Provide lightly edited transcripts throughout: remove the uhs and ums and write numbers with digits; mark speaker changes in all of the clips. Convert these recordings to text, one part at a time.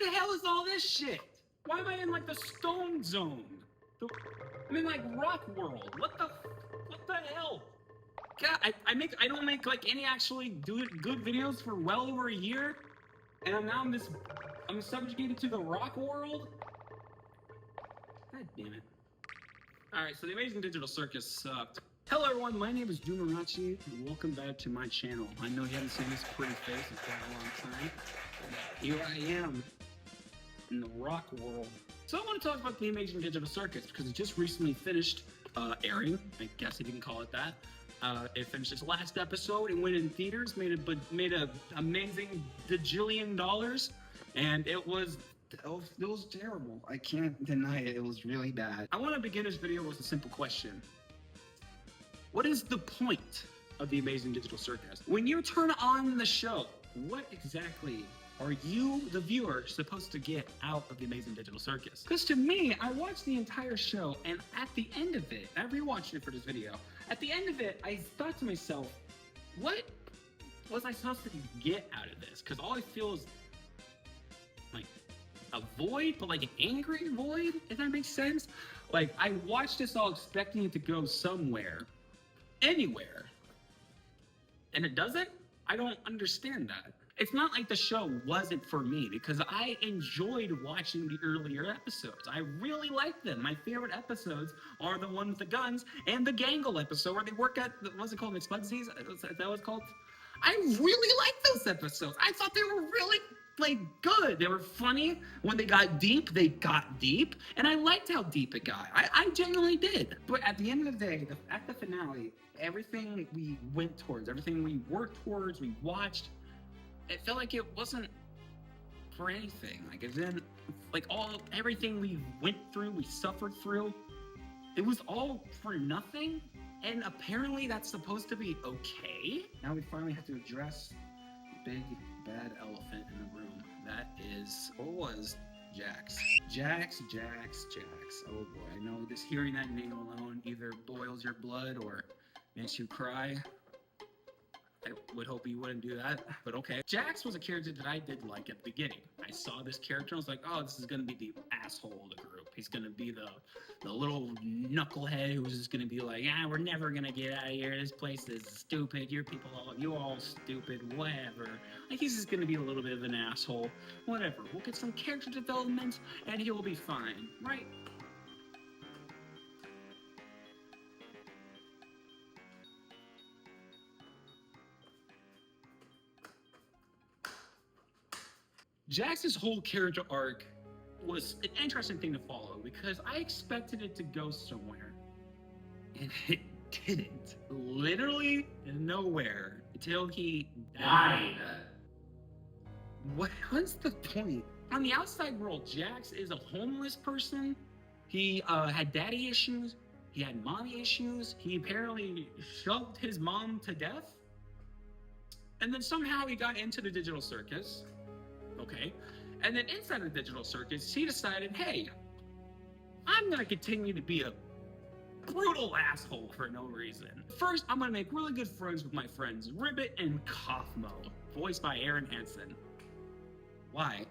Speaker 1: the hell is all this shit? Why am I in like the stone zone? I'm in like rock world. What the hell? God, I don't make like any actually good videos for well over a year, and I'm subjugated to the rock world. God damn it. Alright, so the Amazing Digital Circus sucked. Hello everyone, my name is Dumarachi, and welcome back to my channel. I know you haven't seen this pretty face in quite a long time. Here I am, in the rock world. So I want to talk about the Amazing Digital Circus, because it just recently finished airing, I guess you can call it that. It finished its last episode, it went in theaters, made a amazing bajillion dollars, and it was terrible. I can't deny it. It was really bad. I want to begin this video with a simple question. What is the point of the Amazing Digital Circus? When you turn on the show, what exactly are you, the viewer, supposed to get out of the Amazing Digital Circus? Because to me, I watched the entire show, and at the end of it, I rewatched it for this video. At the end of it, I thought to myself, what was I supposed to get out of this? Because all I feel is like a void, but like an angry void, if that makes sense. Like, I watched this all expecting it to go somewhere, anywhere, and it doesn't. I don't understand that. It's not like the show wasn't for me, because I enjoyed watching the earlier episodes. I really liked them. My favorite episodes are the one with the guns and the Gangle episode where they work at, what's it called, McSpudsies? Is that what it's called? I really liked those episodes. I thought they were really like good. They were funny. When they got deep, and I liked how deep it got. I genuinely did. But at the end of the day, at the finale, everything we went towards, everything we worked towards, we watched, it felt like it wasn't for anything. Like, it didn't, like, everything we went through, we suffered through, it was all for nothing. And apparently that's supposed to be okay. Now we finally have to address the big bad elephant in the room. That was Jax. Jax. Oh boy, I know just hearing that name alone either boils your blood or makes you cry. I would hope you wouldn't do that, but okay. Jax was a character that I did like at the beginning. I saw this character, I was like, oh, this is gonna be the asshole of the group. He's gonna be the little knucklehead who's just gonna be like, ah, we're never gonna get out of here. This place is stupid. You all stupid, whatever. Like, he's just gonna be a little bit of an asshole. Whatever. We'll get some character development and he will be fine, right? Jax's whole character arc was an interesting thing to follow because I expected it to go somewhere, and it didn't. Literally nowhere until he died. What was the point? On the outside world, Jax is a homeless person. He had daddy issues. He had mommy issues. He apparently shoved his mom to death. And then somehow he got into the digital circus. Okay, and then inside the digital circus, he decided, hey, I'm gonna continue to be a brutal asshole for no reason. First, I'm gonna make really good friends with my friends Ribbit and Kaufmo, voiced by Aaron Hansen. Why?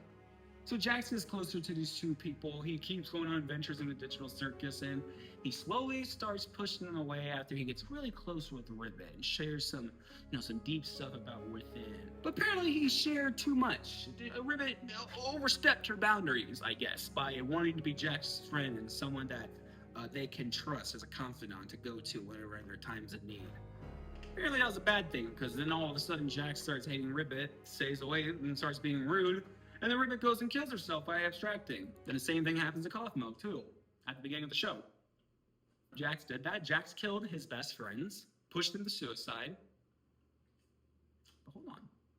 Speaker 1: So Jax is closer to these two people. He keeps going on adventures in the digital circus, and he slowly starts pushing them away after he gets really close with Ribbit and shares some, some deep stuff about within. But apparently he shared too much. Ribbit overstepped her boundaries, I guess, by wanting to be Jax's friend and someone that they can trust as a confidant to go to whenever in their times of need. Apparently that was a bad thing, because then all of a sudden Jax starts hating Ribbit, stays away, and starts being rude. And then Ribbit goes and kills herself by abstracting. Then the same thing happens to Kaufmo, too, at the beginning of the show. Jax did that. Jax killed his best friends, pushed them to suicide. But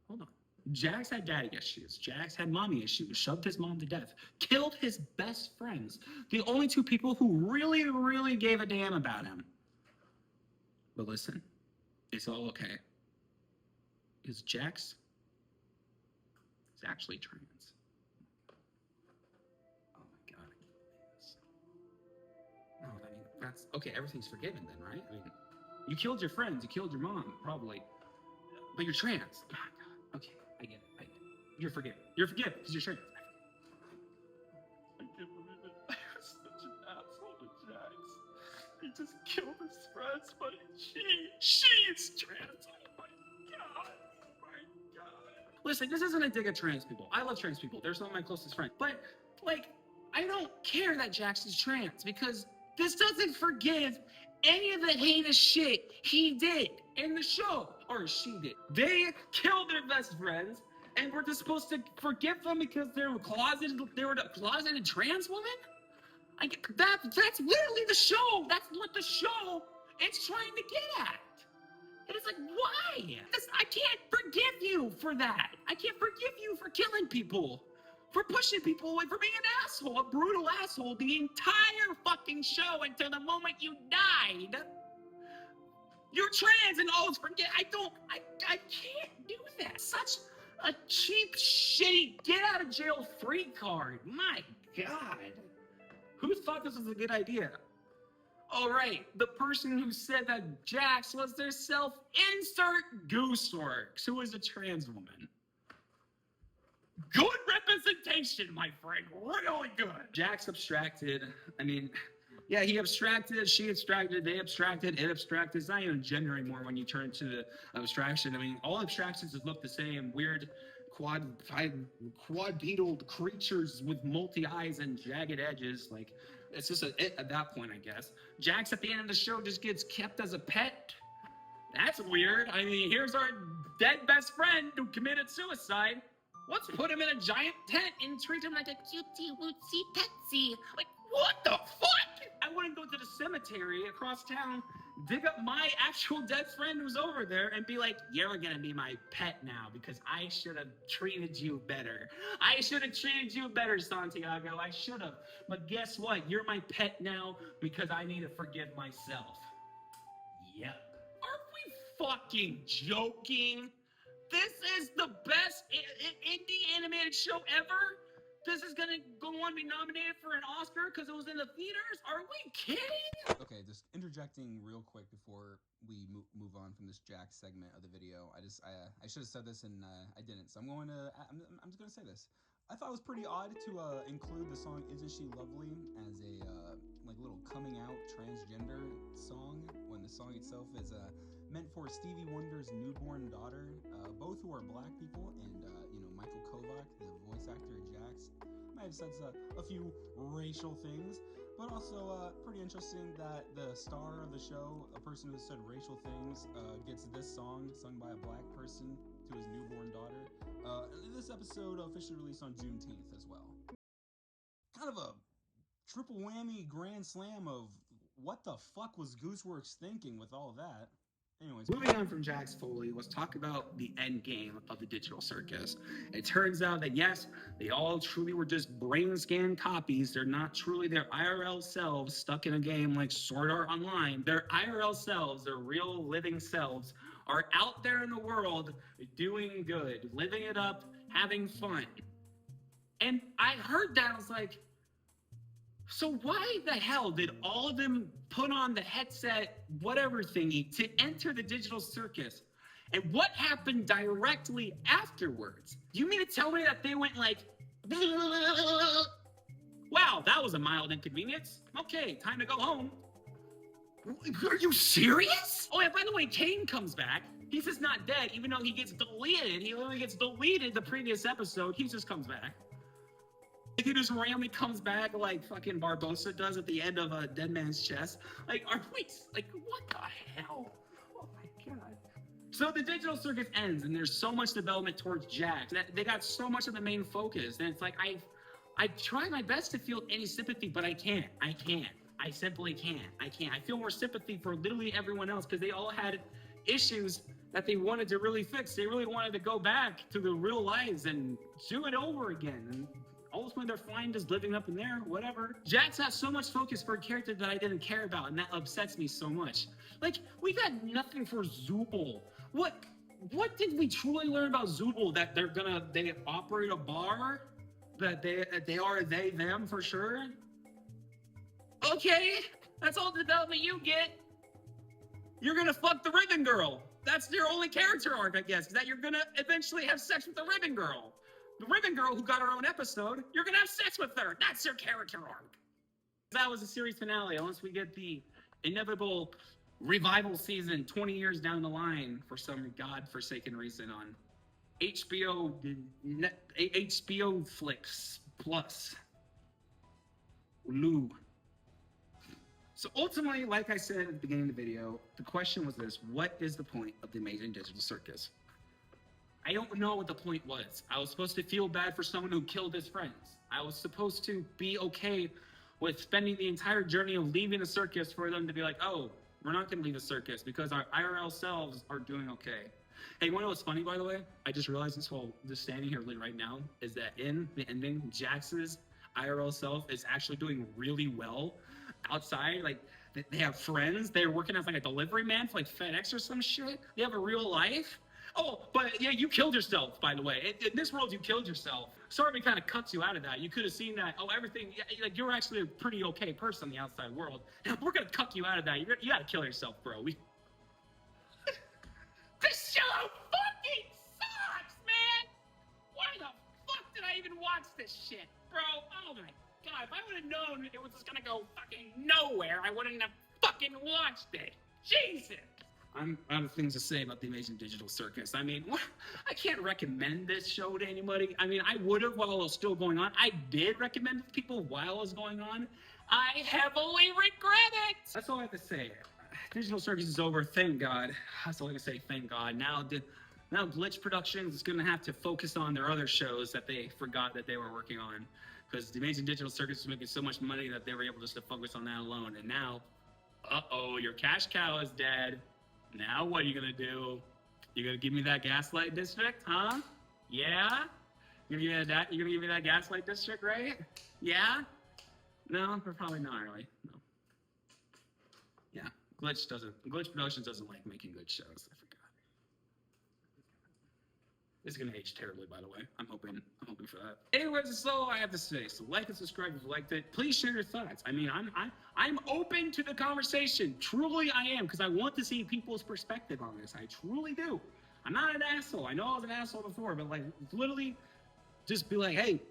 Speaker 1: hold on. Jax had daddy issues. Jax had mommy issues, shoved his mom to death, killed his best friends, the only two people who really, really gave a damn about him. But listen, it's all okay. Because Jax is actually trans. Oh my god, I can't believe this. No, I mean, that's okay, everything's forgiven then, right? I mean, you killed your friends, you killed your mom, probably, but you're trans. Oh my god, okay, I get it. You're forgiven because you're trans. just killed his friends, but she's trans. Oh my god. Oh my god. Listen, this isn't a dig at trans people. I love trans people. They're some of my closest friends. But, like, I don't care that Jax is trans because this doesn't forgive any of the heinous shit he did in the show, or she did. They killed their best friends, and we're just supposed to forgive them because they were a closeted trans woman? That's literally the show. That's what the show is trying to get at. And it's like, why? I can't forgive you for that. I can't forgive you for killing people, for pushing people away, for being an asshole, a brutal asshole, the entire fucking show until the moment you died. You're trans and always forget. I can't do that. Such a cheap, shitty, get out of jail free card. My God. Who thought this was a good idea? All right, the person who said that Jax was their self-insert Gooseworks, who is a trans woman. Good representation, my friend. Really good. Jax abstracted. I mean, yeah, he abstracted, she abstracted, they abstracted, it abstracted. It's not even gender anymore when you turn to the abstraction. I mean, all abstractions just look the same. Weird quadrupedal creatures with multi-eyes and jagged edges. Like, it's just it at that point, I guess. Jax at the end of the show just gets kept as a pet. That's weird. I mean, here's our dead best friend who committed suicide. Let's put him in a giant tent and treat him like a cutesy wootsy petsy. Like, what the fuck? I wouldn't go to the cemetery across town, dig up my actual dead friend who's over there and be like, you're gonna be my pet now because I should have treated you better. I should have treated you better, Santiago. I should have. But guess what? You're my pet now because I need to forgive myself. Yep. Are we fucking joking? This is the best indie animated show ever? This is gonna go on to be nominated for an Oscar because it was in the theaters? Are we kidding?
Speaker 2: Okay, just interjecting real quick before we move on from this Jax segment of the video. I should have said this and I didn't, so I'm just gonna say this. I thought it was pretty odd to include the song "Isn't She Lovely" as a like little coming out transgender song when the song itself is meant for Stevie Wonder's newborn daughter, both who are black people, and Michael Kovac, the voice actor of Jax, might have said a few racial things, but also pretty interesting that the star of the show, a person who said racial things, gets this song sung by a black person to his newborn daughter. This episode officially released on Juneteenth as well. Kind of a triple whammy grand slam of what the fuck was Gooseworks thinking with all that. Anyways,
Speaker 1: moving on from Jax Foley, let's talk about the end game of the digital circus. It turns out that yes, they all truly were just brain scan copies. They're not truly their IRL selves stuck in a game like Sword Art Online. Their IRL selves, their real living selves, are out there in the world doing good, living it up, having fun. And I heard that, I was like, so why the hell did all of them put on the headset, whatever thingy, to enter the digital circus? And what happened directly afterwards? You mean to tell me that they went like, wow, that was a mild inconvenience. Okay, time to go home. Are you serious? Oh yeah, by the way, Kane comes back. He's just not dead, even though he gets deleted. He literally gets deleted the previous episode. He just comes back. He just randomly comes back like fucking Barbosa does at the end of a Dead Man's Chest. Like, what the hell? Oh my god. So the digital circus ends, and there's so much development towards Jax. They got so much of the main focus, and it's like, I try my best to feel any sympathy, but I can't. I simply can't. I feel more sympathy for literally everyone else, because they all had issues that they wanted to really fix. They really wanted to go back to their real lives and do it over again. And ultimately, they're fine just living up in there, whatever. Jax has so much focus for a character that I didn't care about, and that upsets me so much. Like, we got nothing for Zooble. What did we truly learn about Zooble? That they operate a bar? That they are they, them for sure? Okay, that's all the development you get. You're gonna fuck the ribbon girl. That's your only character arc, I guess, is that you're gonna eventually have sex with the ribbon girl. The ribbon girl who got her own episode, you're gonna have sex with her. That's your character arc. That was the series finale, unless we get the inevitable revival season 20 years down the line for some godforsaken reason on HBO Flix Plus. Lou. So ultimately, like I said at the beginning of the video, the question was this: what is the point of the Amazing Digital Circus? I don't know what the point was. I was supposed to feel bad for someone who killed his friends. I was supposed to be okay with spending the entire journey of leaving the circus for them to be like, oh, we're not going to leave the circus because our IRL selves are doing okay. Hey, you want to know what's funny, by the way? I just realized this while just standing here right now, is that in the ending, Jax's IRL self is actually doing really well outside. Like, they have friends. They're working as like a delivery man for like FedEx or some shit. They have a real life. Oh, but yeah, you killed yourself, by the way. In this world, you killed yourself. Sorry, kind of cuts you out of that. You could have seen that. Oh, everything. Yeah, like you're actually a pretty okay person in the outside world. We're gonna cut you out of that. You gotta kill yourself, bro. This show fucking sucks, man. Why the fuck did I even watch this shit, bro? Oh my god, if I would have known it was just gonna go fucking nowhere, I wouldn't have fucking watched it. Jesus. I'm out of things to say about the Amazing Digital Circus. I mean, I can't recommend this show to anybody. I mean, I would have while it was still going on. I did recommend it to people while it was going on. I heavily regret it. That's all I have to say. Digital Circus is over, thank God. That's all I can say, thank God. Now Glitch Productions is gonna have to focus on their other shows that they forgot that they were working on. Because the Amazing Digital Circus was making so much money that they were able just to focus on that alone. And now, uh-oh, your cash cow is dead. Now what are you gonna do? You gonna give me that Gaslight District, huh? Yeah? You're gonna give me that Gaslight District, right? Yeah? No, probably not really. No. Yeah. Glitch Productions doesn't like making good shows. I forgot. This is gonna age terribly, by the way. I'm hoping for that. Anyways, that's all I have to say. So like and subscribe if you liked it. Please share your thoughts. I mean, I'm open to the conversation. Truly, I am, because I want to see people's perspective on this. I truly do. I'm not an asshole. I know I was an asshole before, but like, literally, just be like, hey,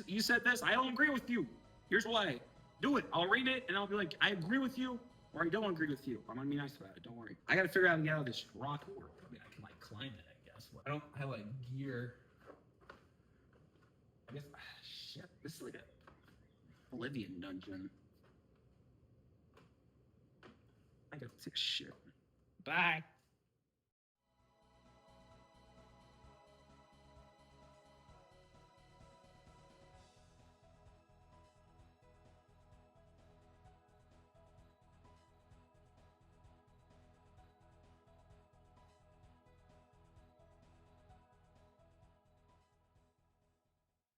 Speaker 1: you said this. I don't agree with you. Here's why. Do it. I'll read it and I'll be like, I agree with you, or I don't agree with you. I'm gonna be nice about it. Don't worry. I gotta figure out how to get out of this rock world. I mean, I can like climb it. I don't have like gear. I guess shit. This is like a Oblivion dungeon. I gotta take a shit. Bye.